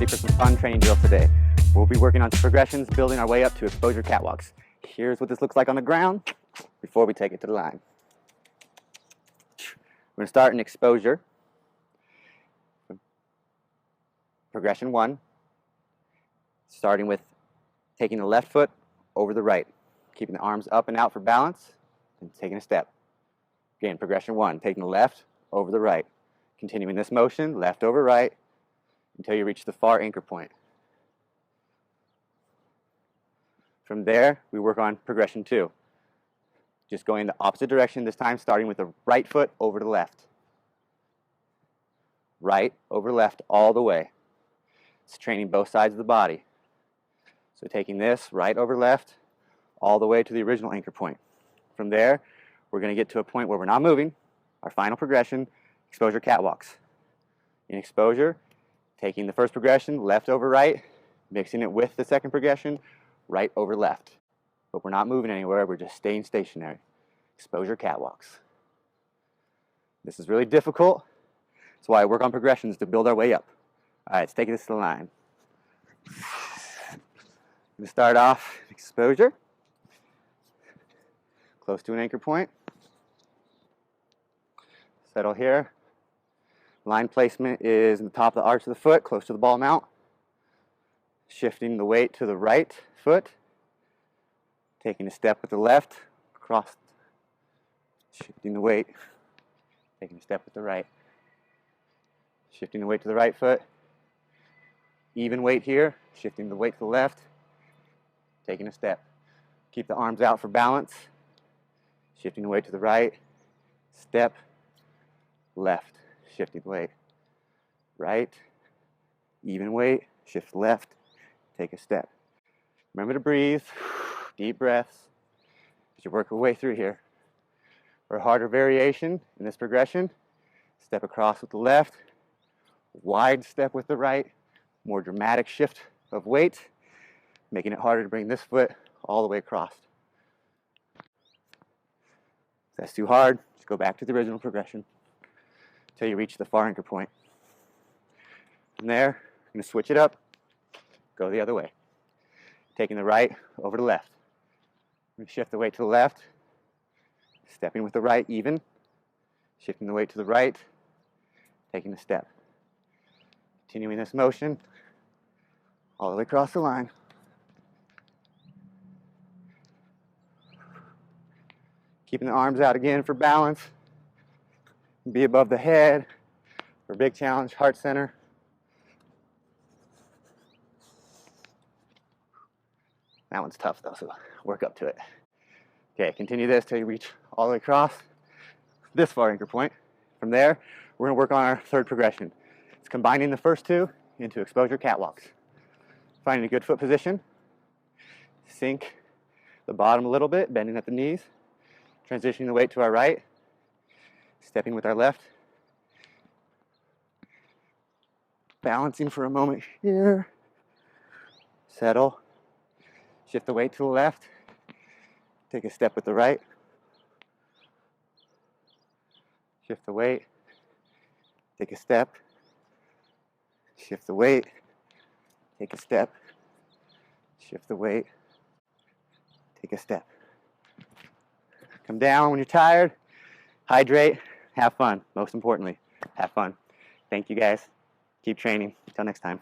for some fun training drills today. We'll be working on some progressions, building our way up to exposure catwalks. Here's what this looks like on the ground before we take it to the line. We're going to start in exposure. Progression 1, starting with taking the left foot over the right, keeping the arms up and out for balance, and taking a step. Again, progression 1, taking the left over the right, continuing this motion, left over right, until you reach the far anchor point. From there, we work on progression 2. Just going the opposite direction, this time starting with the right foot over the left. Right over left all the way. It's training both sides of the body. So taking this right over left all the way to the original anchor point. From there, we're going to get to a point where we're not moving. Our final progression, exposure catwalks. In exposure, taking the first progression, left over right, mixing it with the second progression, right over left. But we're not moving anywhere, we're just staying stationary. Exposure catwalks. This is really difficult. That's why I work on progressions to build our way up. All right, let's take this to the line. I'm going to start off exposure, close to an anchor point. Settle here. Line placement is in the top of the arch of the foot, close to the ball mount. Shifting the weight to the right foot. Taking a step with the left, across. Shifting the weight. Taking a step with the right. Shifting the weight to the right foot. Even weight here. Shifting the weight to the left. Taking a step. Keep the arms out for balance. Shifting the weight to the right. Step. Left. Shifting the weight. Right. Even weight. Shift left. Take a step. Remember to breathe. Deep breaths as you work your way through here. For a harder variation in this progression, step across with the left, wide step with the right, more dramatic shift of weight, making it harder to bring this foot all the way across. If that's too hard, just go back to the original progression until you reach the far anchor point. From there, I'm going to switch it up, go the other way. Taking the right over the left. I'm going to shift the weight to the left, stepping with the right even, shifting the weight to the right, taking a step. Continuing this motion all the way across the line. Keeping the arms out again for balance. Be above the head for a big challenge, heart center. That one's tough though, so work up to it. Okay, continue this till you reach all the way across this far anchor point. From there, we're going to work on our third progression. It's combining the first two into exposure catwalks. Finding a good foot position. Sink the bottom a little bit, bending at the knees. Transitioning the weight to our right. Stepping with our left. Balancing for a moment here. Settle. Shift the weight to the left. Take a step with the right. Shift the weight. Take a step. Shift the weight. Take a step. Shift the weight. Take a step. Come down when you're tired. Hydrate. Have fun. Most importantly, have fun. Thank you guys. Keep training. Until next time.